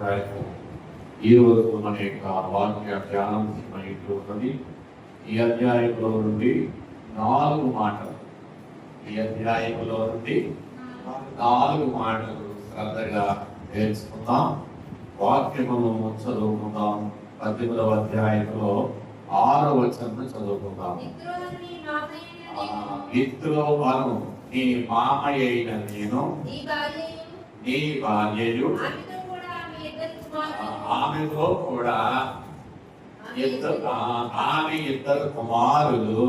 అధ్యాయము ఈ రోజు మన యొక్క వాక్య ధ్యానం ఉన్నది. ఈ అధ్యాయంలో నుండి 4 మాటలు, ఈ అధ్యాయంలో నుండి 4 మాటలు శ్రద్ధగా నేర్చుకుందాం. వాక్యమును చదువుకుందాం. 18వ అధ్యాయంలో 6వ వచనం చదువుకుందాం. ఇత్రో అను నీ మామయ్య నేను నీ భార్యయు ఆమెతో కూడా ఆమె 2 కుమారులు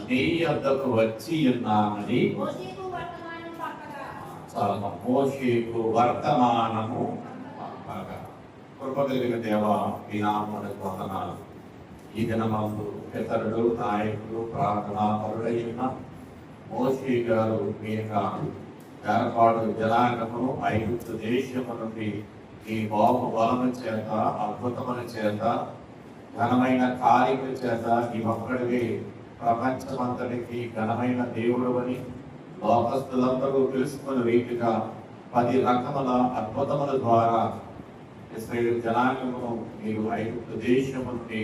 నీ యొద్దకు వచ్చి ఉన్నామని మోషేకు వర్తమానము కృపగలిగిన దేవా ఈ నామమునకు వందనాలు. ఈ దినమందు పితరుడు నాయకుడు ప్రార్థనాపరుడైన మోషే గారు మీ యొక్క ఏర్పాటు జనాంగమును ఐగుప్తు దేశము నుండి ఈ బాబు బలము చేత అద్భుతముల చేత ఘనమైన కార్యముల చేత ఈ ఒక్కడివి ప్రపంచమంతటికి ఘనమైన దేవుడు అని లోకస్తులందరూ తెలుసుకున్న రీతిగా 10 రకముల అద్భుతముల ద్వారా ఇశ్రాయేలు జనాంగమును మీరు ఐగుప్తు దేశము నుండి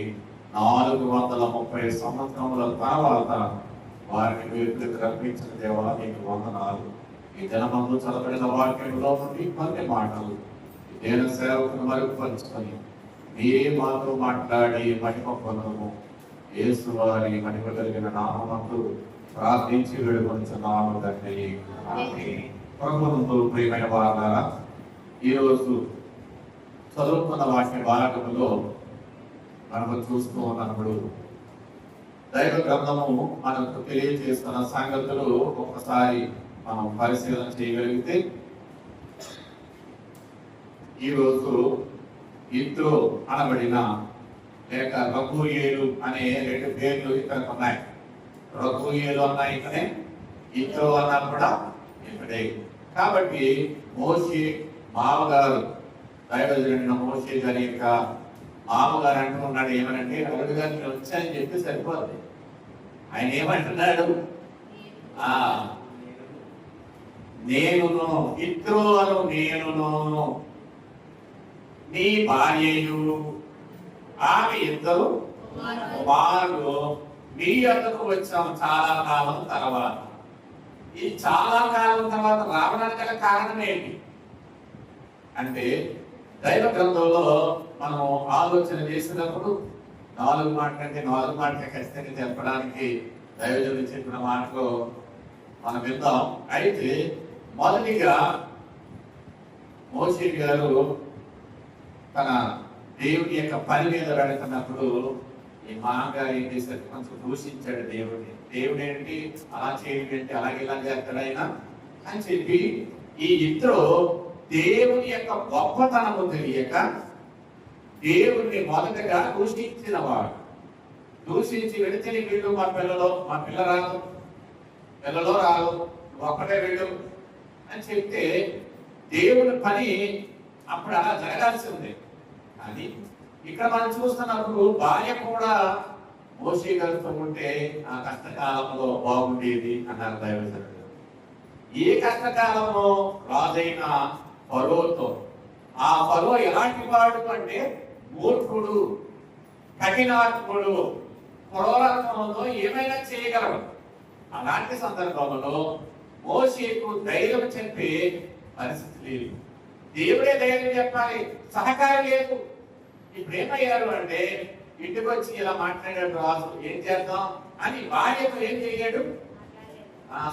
430 సంవత్సరముల తర్వాత వారిని మీరు రప్పించిన దేవా నీకు వందనాలు. ఈ జనమందు చదవబడిన వాక్యంలో నుండి కొన్ని మాటలు నేను సేవకును మరుగుపరుచుకొని మీరే మాతో మాట్లాడి మహిమ పొందము. యేసు వారి మహిమ కలిగిన నామమందు ప్రార్థించి వేడుకొనుచున్నాము తండ్రి. ప్రభువునందు ప్రియమైన వారులారా, ఈరోజు చదువుకున్న వాక్య భాగంలో మనము చూస్తూ ఉన్నప్పుడు దైవ గ్రంథము మనకు తెలియజేస్తున్న సంగతులు ఒకసారి మనం పరిశీలన చేయగలిగితే, ఈరోజు ఇత్రో అనబడిన లేక రఘుయేలు అనే 2 పేర్లు ఇక్కడ ఉన్నాయి. రఘుయేలు అన్న ఇక్కడే, ఇత్రో అన్న కూడా ఇక్కడే. కాబట్టి మోషే మామగారు, దైవజనుడైన మోషే గారి యొక్క మామగారు అంటున్నాడు ఏమనంటే, అల్లుడు గారిని వచ్చాయని చెప్పి సరిపోద్ది. ఆయన ఏమంటున్నాడు, నేనును ఇత్రో అను నేనును నీ భార్యయు ఆమె 2 కుమారులు మీ యొద్దకు వచ్చాము చాలా కాలం తర్వాత. ఈ చాలా కాలం తర్వాత రావడానికి గల కారణం ఏంటి అంటే, దైవ గ్రంథంలో మనం ఆలోచన చేసినప్పుడు 4 మాటలు అంటే 4 మాటలు ఖచ్చితంగా చెప్పడానికి దైవజనులు చెప్పిన మాటలు మనం విందాం. అయితే మొదటిగా మోషే గారు తన దేవుని యొక్క పని మీద వెళుతున్నప్పుడు ఈ మామగారు ఏం చేశారు, కొంచెం దూషించాడు దేవుడిని. దేవుడు ఏంటి అలా చేయడం ఏంటి, అలాగే ఇలా చేస్తాడైనా అని చెప్పి ఈ ఇద్దరు దేవుని యొక్క గొప్పతనము తెలియక దేవుణ్ణి మొదటగా దూషించిన వాడు. దూషించి వెళితే వీళ్ళు మా పిల్ల రాదు, పిల్లలో రాదు, ఒక్కటే వీళ్ళు అని చెప్తే దేవుని పని అప్పుడు అలా జరగాల్సి ఉంది. కానీ ఇక్కడ మనం చూస్తున్నప్పుడు భార్య కూడా మోషే గారితో ఉంటే ఆ కష్టకాలంలో బాగుండేది అన్నారు దైవజనుడు. ఏ కష్టకాలంలో రాజైన ఫరోతో, ఆ ఫరో ఎలాంటి వాడు అంటే మూర్ఖుడు, కఠినాత్ముడు, క్రూరత్వంతో ఏమైనా చేయగలడు. అలాంటి సందర్భంలో మోషేకు ధైర్యం చెప్పే పరిస్థితి లేదు. దేవుడే ధైర్యం చెప్పాలి, సహకారం లేదు. ఇప్పుడు ఏమయ్యారు అంటే, ఇంటికి వచ్చి ఇలా మాట్లాడాడు రాజు, ఏం చేద్దాం అని భార్యతో ఏం చేయలేడు,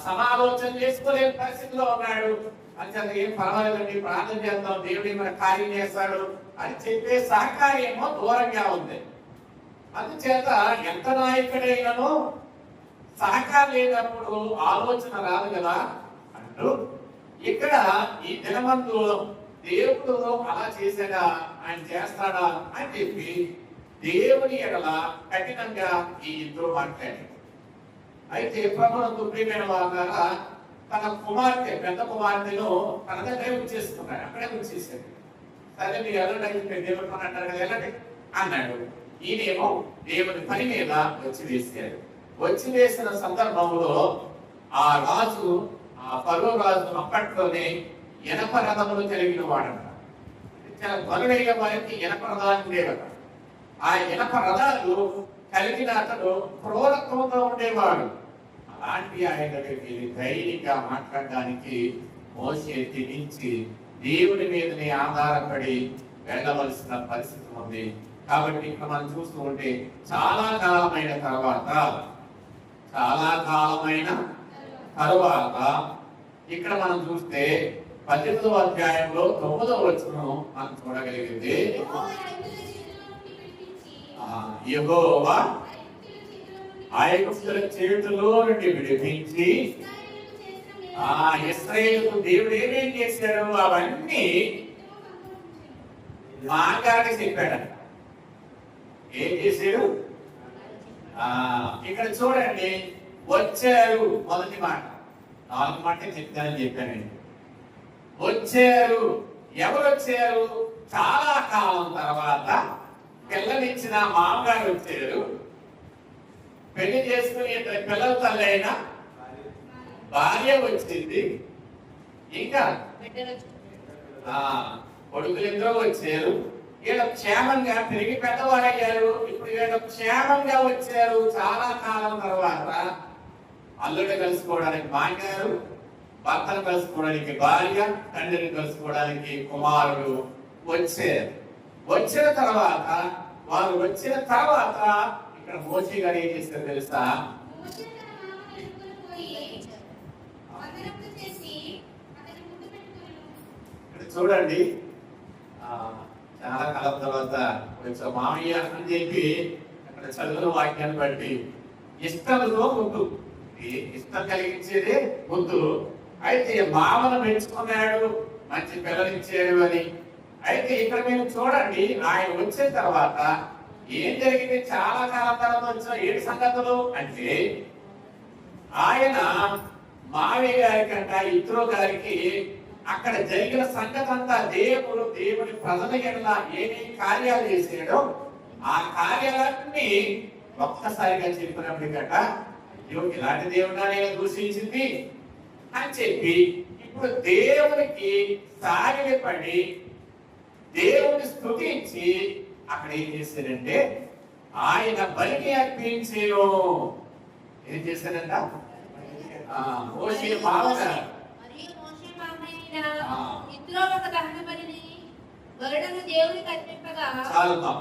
సమాలోచన చేసుకోలేని పరిస్థితిలో ఉన్నాడు. అంచేత ఏం పర్వాలేదండి, ప్రార్థన చేద్దాం, దేవుడి మన కార్యం చేస్తాడు అని చెప్పే సహకార్యమో దూరంగా ఉంది. అందుచేత ఎంత నాయకుడైనను సహకారం లేనప్పుడు ఆలోచన రాదు కదా అంటూ ఇక్కడ ఈ దినమందు దేవుడు అలా చేశాడా, ఆయన చేస్తాడా అని చెప్పి దేవుని ఎడల కఠినంగా ఈ ఇద్దరు మాట్లాడారు. అయితే ప్రభువునందు ప్రియమైన వారులారా, తన కుమార్తె పెద్ద కుమార్తెను తన దగ్గర ఉంచేసుకున్నాడు, అక్కడే ఉంచేసాడు. సరే మీరు వెళ్ళండి, దేవుడు పని అంటారు కదా, వెళ్ళండి అన్నాడు. ఈయనేమో దేవుని పని మీద వచ్చి వేసాడు. వచ్చి వేసిన సందర్భంలో ఆ రాజు, ఆ ఫరో రాజు అప్పట్లోనే 80 రథములు కలిగిన వాడంట. చాలా బరుడైన వారికి ఇనప రథాలు ఉండేవట. ఆ ఇనప రథాలు కలిగిన అతడు క్రూరత్వంతో ఉండేవాడు. అలాంటి ఆయన దగ్గరికి ధైర్యంగా మాట్లాడడానికి మోషే తెగించి దేవుడి మీదనే ఆధారపడి వెళ్ళవలసిన పరిస్థితి ఉంది. కాబట్టి ఇక్కడ మనం చూస్తూ ఉంటే చాలా కాలమైన తర్వాత ఇక్కడ మనం చూస్తే 18వ అధ్యాయంలో 9వ వచనం మనం చూడగలిగితే యెహోవా ఐగుప్తుల చేతిలో నుండి విడిపించి ఇశ్రాయేలుకు దేవుడు ఏమేం చేశాడు అవన్నీ మాగారికి చెప్పాడు. ఏం చేశాడు? ఇక్కడ చూడండి, వచ్చారు. మొదటి మాట 4 మాటలు చెప్తానని చెప్పానండి. వచ్చారు. ఎవరు వచ్చారు? చాలా కాలం తర్వాత పిల్లనిచ్చిన మామగారు వచ్చారు. పెళ్లి చేసుకుని 2 పిల్లల తల్లి అయిన భార్య వచ్చింది. ఇంకా కొడుకులు ఇద్దరు వచ్చారు. వీళ్ళ క్షేమంగా తిరిగి పెద్దవారయ్యారు. ఇప్పుడు వీళ్ళ క్షేమంగా వచ్చారు. చాలా కాలం తర్వాత అల్లుడు కలుసుకోవడానికి మాంగారు, భర్తను కలుసుకోవడానికి భార్య, తండ్రిని కలుసుకోవడానికి కుమారుడు వచ్చారు. వచ్చిన తర్వాత ఇక్కడ మోషే గారు ఏం చేస్తారు తెలుసా? ఇక్కడ చూడండి, చాలా కాలం తర్వాత కొంచెం మామయ్య అని చెప్పి అక్కడ చదువుల వాక్యాన్ని బట్టి ఇష్టంలో ముందు ఇష్టం కలిగించేదే ముందు. అయితే మామను పెంచుకున్నాడు, మంచి పిల్లనిచ్చాడు అని. అయితే ఇక్కడ మీరు చూడండి, ఆయన వచ్చిన తర్వాత ఏం జరిగింది? చాలా కాలం తర్వాత వచ్చిన 7 సంగతులు అంటే ఆయన మావయ్య గారి కంట ఇత్రో గారికి అక్కడ జరిగిన సంగతి అంతా దేవుని ప్రజల ఎడల ఏమేమి కార్యాలు చేసాడో ఆ కార్యాలన్నీ ఒక్కసారిగా చెప్పినప్పటికట ఇలాంటి దేవుడా నేను దూషించింది అని చెప్పి ఇప్పుడు దేవునికి సాగిలపడి దేవుని స్తుతించి అక్కడ ఏం చేశారంటే ఆయన బలిని అర్పించేను. ఏం చేశారంట? మోషే మామగారు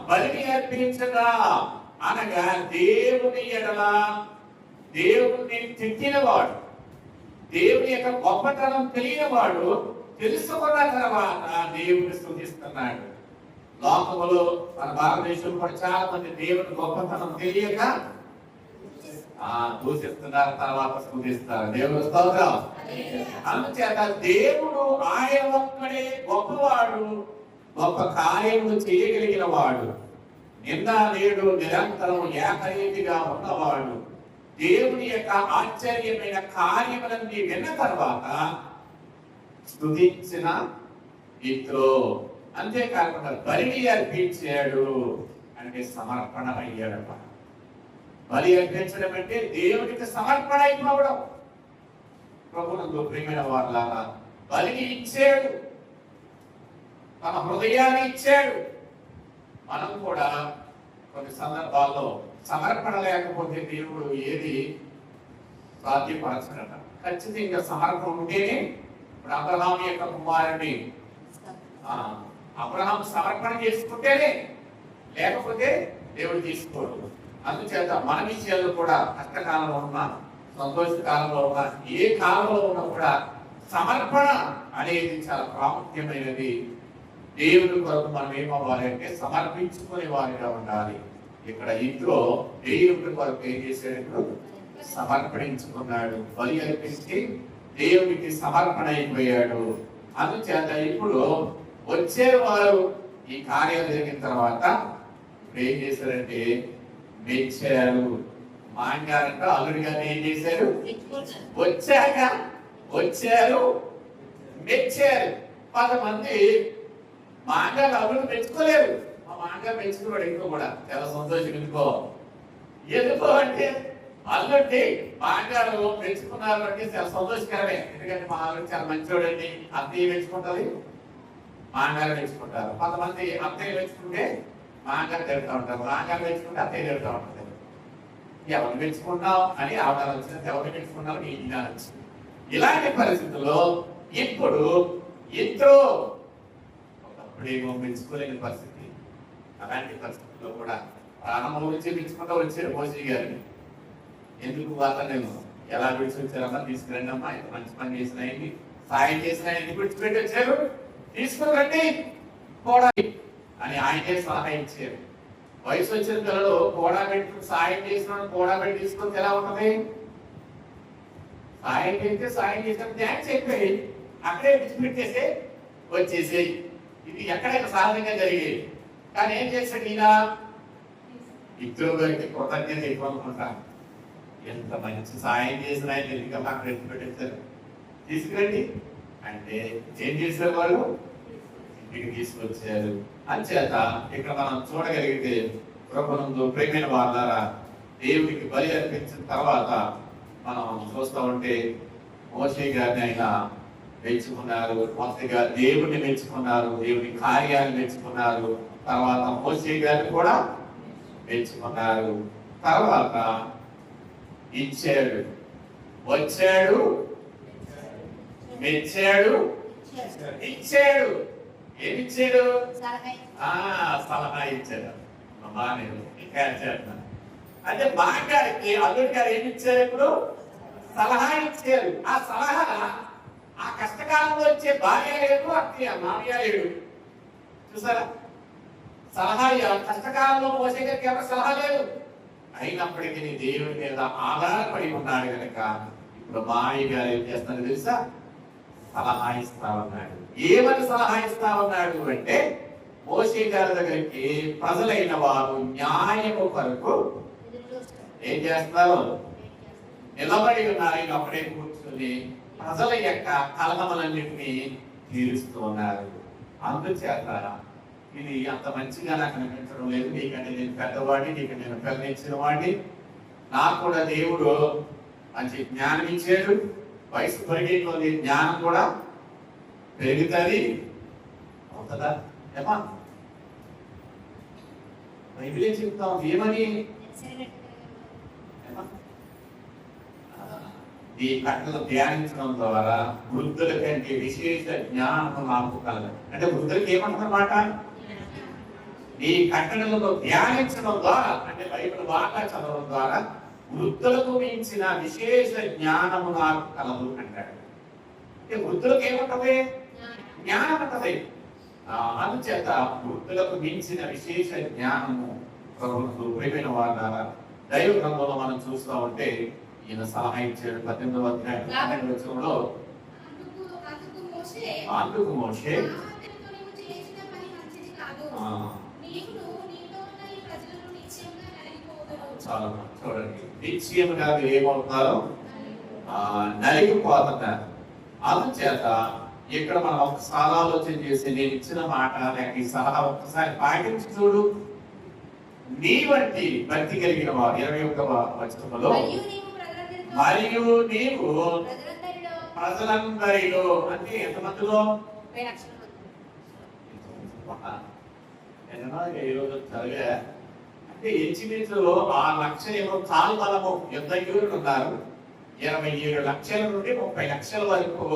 బలిని అర్పించగా అనగా దేవుని ఎడల దేవుని తిట్టినవాడు, దేవుని యొక్క గొప్పతనం తెలియనివాడు తెలుసుకున్న తర్వాత దేవుని స్తుతిస్తున్నాడు. లోకములో మన భారతదేశంలో కూడా చాలా మంది దేవుని గొప్పతనం తెలియక దూషిస్తున్నారు, తర్వాత స్తుతిస్తారు. దేవుని స్తోత్రం. అందుచేత దేవుడు ఆయన ఒక్కడే గొప్పవాడు, గొప్ప కార్యములు చేయగలిగిన వాడు, నిన్న నేడు నిరంతరం ఏకరీతిగా ఉన్నవాడు. దేవుని యొక్క ఆశ్చర్యమైన కార్యములన్నీ విన్న తర్వాత స్తుతించిన ఇత్రో. అంతేకాకుండా బలిని అర్పించాడు అంటే సమర్పణ అయ్యాడట. బలి అర్పించడం అంటే దేవునికి సమర్పణ అయిపోవడం. ప్రభువునందు ప్రియమైన వారలారా, బలిని ఇచ్చాడు, తన హృదయాన్ని ఇచ్చాడు. మనం కూడా కొన్ని సందర్భాల్లో సమర్పణ లేకపోతే దేవుడు ఏది సాధ్యపరచడట. ఖచ్చితంగా సమర్పణ ఉంటేనే. ఇప్పుడు అబ్రహాం యొక్క కుమారుని అబ్రహాం సమర్పణ చేసుకుంటేనే, లేకపోతే దేవుడు తీసుకోడు. అందుచేత మన విషయాల్లో కూడా కష్టకాలంలో ఉన్నా, సంతోష కాలంలో ఉన్నా, ఏ కాలంలో ఉన్నా కూడా సమర్పణ అనేది చాలా ప్రాముఖ్యమైనది. దేవుడి కొరకు మనం ఏమవ్వాలి అంటే సమర్పించుకునే వారిగా ఉండాలి. ఇక్కడ ఇంట్లో దేవుడి కొరకు ఏం చేశాడు? సమర్పించుకున్నాడు. బలి అర్పించి దేవుడికి సమర్పణ అయిపోయాడు. అందుచేత ఇప్పుడు వచ్చేవారు ఈ కార్యాలు జరిగిన తర్వాత ఇప్పుడు ఏం చేశారంటే మెచ్చారు. మాంగారంట అల్లుడి గారిని ఏం చేశారు? వచ్చారు మెచ్చారు. 10 మంది మాంగారు అల్లుడు మెచ్చుకోలేరు. మా మాంగారు మెచ్చుకున్నాడు. ఇంకో కూడా చాలా సంతోషం. ఎందుకో అంటే అల్లుడి మాంగారు మెచ్చుకున్నారు అంటే చాలా సంతోషకరమే. ఎందుకంటే మా అల్లుడు చాలా మంచివాడండి, అత్తయ్య మెచ్చుకుంటది. మాంగారు మెచ్చుకుంటారు. కొంతమంది అత్తయ్య మెచ్చుకుంటే మాంగారు తిడుతూ ఉంటారు, మాంగారు మెచ్చుకుంటే అత్తయ్య తిడుతూ ఉంటారు. ఎవరు మెచ్చుకున్నావు అని ఆవిడ వచ్చింది, ఎవరు మెచ్చుకున్నావు నీ ఇలా వచ్చింది. ఇలాంటి పరిస్థితుల్లో ఇప్పుడు ఎంతో ఒకప్పుడేమో మెచ్చుకోలేని పరిస్థితి. అలాంటి పరిస్థితుల్లో కూడా ప్రాణం గురించి మెచ్చుకుంటూ వచ్చారు మోసీ గారిని. ఎందుకు వాళ్ళ నేను ఎలా విడిచి వచ్చారమ్మా, తీసుకురండి అమ్మా, ఇంత మంచి పని చేసినాయండి, సాయం చేసినాయని విడిచిపెట్టి వచ్చారు, తీసుకురండి కూడా అని ఆయనే సలహా ఇచ్చారు. వయసు వచ్చిన పిల్లలు కూడా పెట్టి సాయం చేసిన కూడా పెట్టి తీసుకుంటే ఎలా ఉంటుంది? సాయం చేస్తే సాయం చేసిన థ్యాంక్స్ చెప్పి అక్కడే విడిచిపెట్టేసి వచ్చేసేయి. ఇది ఎక్కడైనా సహజంగా జరిగేది. కానీ ఏం చేశాడు ఈయన? ఇద్దరు గారికి కృతజ్ఞత ఇవ్వాలనుకుంటా. ఎంత మంచి సాయం చేసిన ఆయన ఎందుకు అక్కడ విడిచిపెట్టేశారు, తీసుకురండి అంటే ఏం చేశారు వాళ్ళు? ఇంటికి తీసుకొచ్చారు. అంచేత ఇక్కడ మనం చూడగలిగితే ప్రభునందు ప్రేమైన వాళ్ళారా, దేవుడికి బలి అర్పించిన తర్వాత మనం చూస్తూ ఉంటే మోషే గారిని ఆయన మెచ్చుకున్నారు, మొదటిగా దేవుడిని మెచ్చుకున్నారు, దేవుని కార్యాన్ని మెచ్చుకున్నారు, తర్వాత మోషే గారిని కూడా మెచ్చుకున్నారు. తర్వాత ఇచ్చాడు, వచ్చాడు, మెచ్చాడు, ఇచ్చాడు. ఏమిచ్చాడు? సలహా ఇచ్చాడు. నేను ఇంకా చేస్తాను అంటే మాగారికి అల్లుడి గారు ఏమిచ్చారు? ఇప్పుడు సలహా ఇచ్చారు. ఆ సలహా ఆ కష్టకాలంలో వచ్చే భార్య లేదు, అత్తయ్య మామయ్య లేడు. చూసారా? సలహా కష్టకాలంలో మోసే గారికి ఎవరు సలహా లేదు. అయినప్పటికీ దేవుడి మీద ఆధారపడి ఉన్నాడు కనుక ఇప్పుడు మామయ్య గారు ఏం చేస్తున్నారు తెలుసా? సలహా ఇస్తా ఉన్నాడు. ఏమని సలహా ఇస్తా ఉన్నాడు అంటే, మోషే గారి దగ్గరికి ప్రజలైన వారు న్యాయము కొరకు ఏం చేస్తారు? నిలబడి ఉన్నారు. అప్పుడే కూర్చొని ప్రజల యొక్క కలహములన్నింటినీ తీరుస్తూ ఉన్నారు. అందుచేత ఇది అంత మంచిగా నాకు అనిపించడం లేదు. నీకంటే నేను పెద్దవాడిని, నీకు నేను పెద్దనిచ్చిన వాడిని, నాకు కూడా దేవుడు మంచి జ్ఞానం ఇచ్చాడు. వయసు పెరిగే కొద్ది జ్ఞానం కూడా పెరుగుతుంది. అవుతుందా? ఏమా బైబిలే చెప్తాం. ఏమని? ఈ కథలు ధ్యానించడం ద్వారా వృద్ధుల కంటే విశేష జ్ఞానం నాకు కలదు. అంటే వృద్ధులకి ఏమంటున్నమాట? ఈ కట్టడలను ధ్యానించడం ద్వారా, అంటే బైబిల్ బాగా చదవడం ద్వారా వృద్ధులకు మించిన విశేష జ్ఞానము నాకు కలదు అంటాడు. అంటే వృద్ధులకు ఏముంటది? జ్ఞానం ఉంటది. అందుచేత వృద్ధులకు మించిన విశేష జ్ఞానము ప్రభుత్వం ప్రేమైన వాళ్ళ దైవ గ్రంథంలో మనం చూస్తూ ఉంటే ఈయన సలహా ఇచ్చాడు. 18వ అధ్యాయం 12వ వచనంలో, అందుకు మోషే చాలా చూడండి, నిశ్చయముగా ఏమవుతారో నలిగిపోతున్నారు. అందుచేత ఇక్కడ మనం ఒకసారి ఆలోచన చేసి, నేను ఇచ్చిన మాట లేక ఈ సలహా ఒక్కసారి పాటించి చూడు. నీ వంటి భక్తి కలిగిన వారు 21వ వచనంలో, మరియు నీవు ప్రజలందరిలో, అంటే ఎంతమందిలో? ఈరోజు చదివా అంటే ఇంచుమించు 6 లక్షల చాలు బలము యుద్ధ యూరులు ఉన్నారు. 27 లక్షల నుండి 30 లక్షల వరకు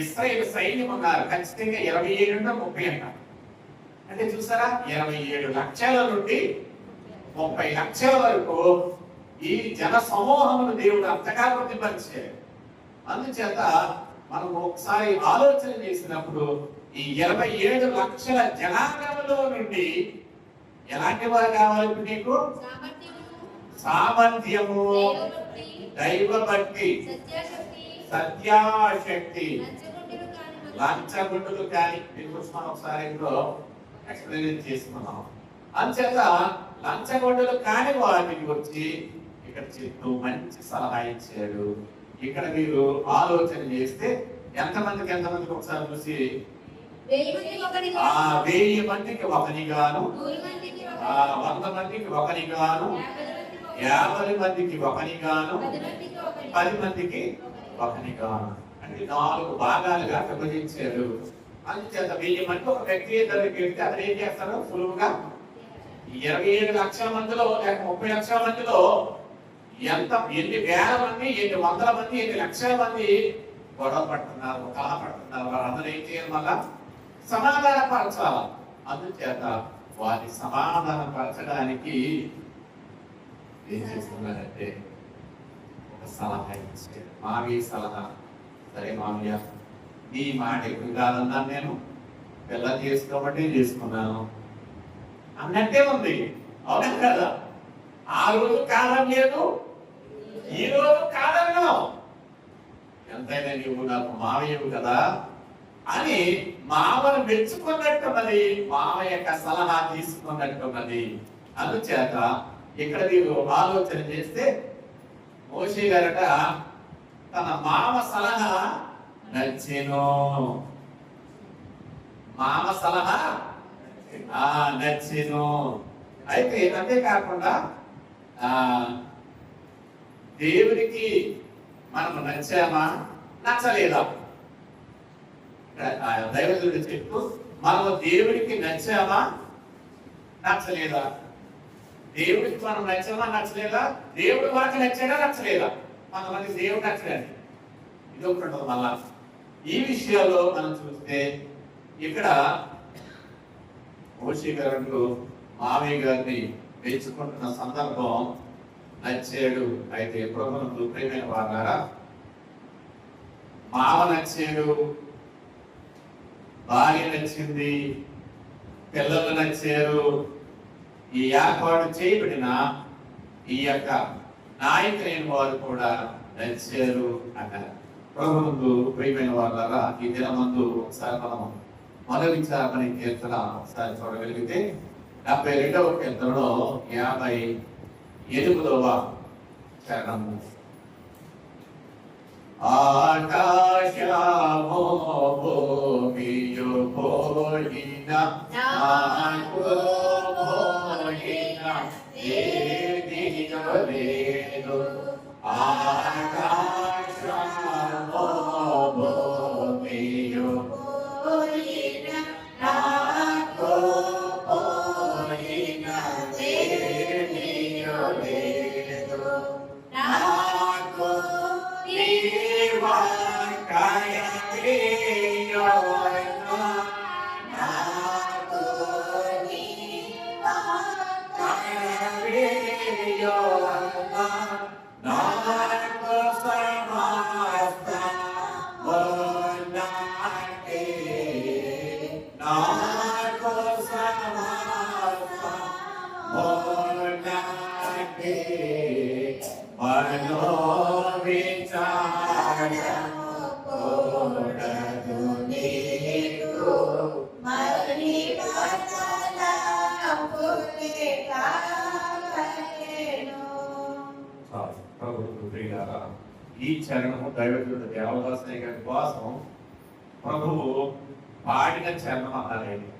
ఇశ్రాయేలు సైన్యం ఉన్నారు. ఖచ్చితంగా 27 నుండి 30 అంటారు. అంటే చూసారా, 27 లక్షల నుండి 30 లక్షల వరకు ఈ జన సమూహమును దేవుడు అంతగా వృద్ధిపరిచాడు. అందుచేత మనం ఒకసారి ఆలోచన చేసినప్పుడు ఈ 27 లక్షల జనాంగంలో నుండి ఎలాంటి వారు కావాలి నీకు? సామర్థ్యము, దైవభక్తి, సత్యాశక్తి, లంచగొండులు కానీ ఒకసారి ఎక్స్ప్లెయిన్ చేసుకున్నాం. అంచేత లంచగొండులు కాని వారికి వచ్చి ఇక్కడ చెప్తూ మంచి సలహా ఇచ్చాడు. ఇక్కడ మీరు ఆలోచన చేస్తే ఎంతమందికి ఒకసారి చూసి 1000 మందికి ఒకనిగాను, 100 మందికి ఒకనిగాను, 50 మందికి ఒకనిగాను, 10 మందికి ఒకనిగాను, అంటే 4 భాగాలుగా విభజించారు. అందుచేత 1000 మంది ఒక వ్యక్తి దగ్గరికి వెళ్తే అతను ఏం చేస్తాడు? సులువుగా 27 లక్షల మందిలో లేక 30 లక్షల మందిలో ఎన్ని వేల మంది, ఎన్ని వందల మంది, ఎన్ని లక్షల మంది గొడవ పడుతున్నారు, కలహ పడుతున్నారు. వాళ్ళందరూ ఏం చేయాలి? మళ్ళా సమాధానపరచాలి. అందుచేత వారిని సమాధానపరచడానికి ఏం చేస్తున్నారంటే ఒక సలహా ఇచ్చారు. మామయ్య సలహా, సరే మామయ్య నీ మాట ఎక్కువ కాదన్నాను, నేను పిల్ల చేసుకోబట్టి చేసుకున్నాను అన్నట్టే ఉంది. అవునా కదా? ఆ రోజు కాదని లేదు, ఈ రోజు కాదన్నావు. ఎంతైనా నువ్వు నాకు మావయ్యవు కదా అని మామను మెచ్చుకున్నట్టున్నది, మామ యొక్క సలహా తీసుకున్నట్టున్నది. అందుచేత ఇక్కడ మీరు ఆలోచన చేస్తే మోషే గారట తన మామ సలహా నచ్చెను. మామ సలహా నచ్చెను. అయితే అంతేకాకుండా దేవుడికి మనం నచ్చామా నచ్చలేదా? దైవజనుడు చెప్తూ మనం దేవుడికి నచ్చామా నచ్చలేదా? దేవుడికి మనం నచ్చామా నచ్చలేదా? దేవుడు మనకి నచ్చాడా నచ్చలేదా? కొంతమంది దేవుడు నచ్చలేదు, ఇది ఒకటి ఉంటుంది. మళ్ళా ఈ విషయాల్లో మనం చూస్తే ఇక్కడ మోషే గారు మామయ్య గారిని మెచ్చుకుంటున్న సందర్భం నచ్చాడు. అయితే ప్రభువునందు ప్రియమైన వారారా, మామ నచ్చాడు, భార్య నచ్చింది, పిల్లలు నచ్చారు. ఈ ఏర్పాటు చేయబడిన ఈ యొక్క నాయకులైన వారు కూడా నచ్చారు అన్నారు. ప్రభువునందు ప్రియమైన వారారా, ఈ దినమందు ఒకసారి మనం మొదటి విచారణ కీర్తన ఒకసారి చూడగలిగితే 72వ కీర్తనలో 58వ చరణము. ఆకాశము భూమియు పోయిన నాకు పోయిన ఏదియో లేదు. ఆకాశము భూమియు పోయిన నాకు పోయిన ఏదియో లేదు. నాకు ఈ చరణము దైవజనుడు దేవదాసయ్య గారి కోసం ప్రభువు పాడిన చరణం అన్నారండి.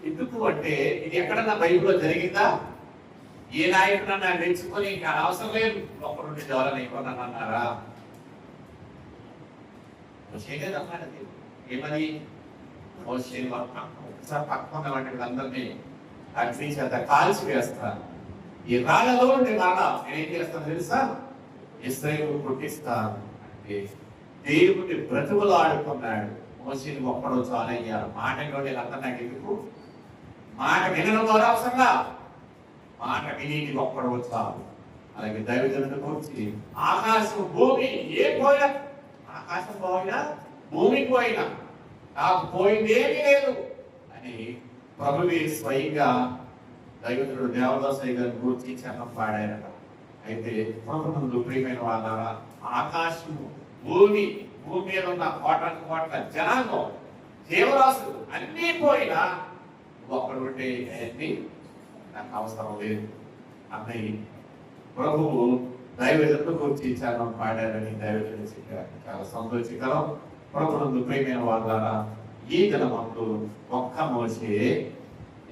ఎందుకు అంటే ఇది ఎక్కడన్నా బైబిల్లో జరిగిందా? ఏ నాయకుడు నన్ను మెచ్చుకొని ఇంకా అవసరం లేదు ఒక్కరు నుండి డెవలప్ అయిపోతాను అన్నారా? చేయలేదన్నాడు. ఏమని? ఒకసారి పక్కన వంటి అందరినీ అగ్ని చేత కాల్చి వేస్తాను, ఈ రాళ్ళలో ఉండే మరణం నేనేం చేస్తాను తెలుసా? ఇశ్రాయేలు పుట్టిస్తాను అంటే దేవుడిని బ్రతుకులు ఆడుకున్నాడు. మోషేని ఒక్కడో చాలయ్యారు. మాట వీళ్ళంతా నాకు ఎందుకు? మాట వినడం ద్వారా అవసరంగా మాట విని ఒక్కడో చాలు. అలాగే దైవజనుడు వచ్చి ఆకాశం భూమి ఏ పోయినా, ఆకాశం పోయినా భూమి పోయినా నాకు పోయిందేమీ లేదు అని ప్రభువే స్వయంగా దైవజనుడు దేవదాసయ్య గారిని గురించి చరణం పాడారట. అయితే ప్రభువునందు ప్రియమైన వాళ్ళ ఆకాశము భూమి, భూమి మీద ఉన్న కోట్ల కోట్ల జనాంగం జీవరాశులు అన్నీ పోయినా ఒక్కడు ఉంటే అన్ని నాకు అవసరం లేదు అన్నయ్య ప్రభువు దైవజనుడు గురించి చరణం పాడారని దైవజనుడు చెప్పారు. చాలా సంతోషకరం. ప్రభువునందు ప్రియమైన వాళ్ళ ఈ దినమందు ఒక్క మోషే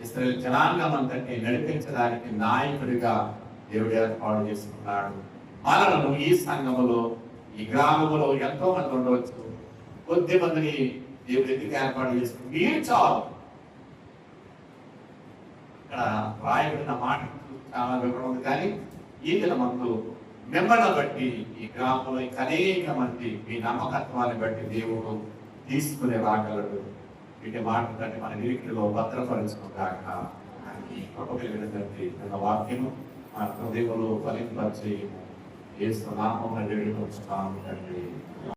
ఇశ్రాయేలు జనాంగం అంతటిని నడిపించడానికి నాయకుడిగా దేవుడు ఏర్పాటు చేసుకున్నాడు. మనలను ఈ సంఘములో, ఈ గ్రామంలో ఎంతో మంది ఉండవచ్చు. కొద్ది మందిని దేవుడు ఎందుకు ఏర్పాటు చేసుకుని మీరు చాలు. ఇక్కడ రాయబడిన మాట చాలా వివరం ఉంది, కానీ ఈ దినమందు మిమ్మల్ని బట్టి ఈ గ్రామంలో అనేక మంది మీ నమ్మకత్వాన్ని బట్టి దేవుడు తీసుకునే రాగలడు. వీటి మాటలన్నీ మన నిరీక్షలో భద్రపరుచుకున్నాక తన వాక్యము మన హృదయంలో ఫలింపచేయము. యేసు నామమున వేడుకొంచున్నాము తండ్రి.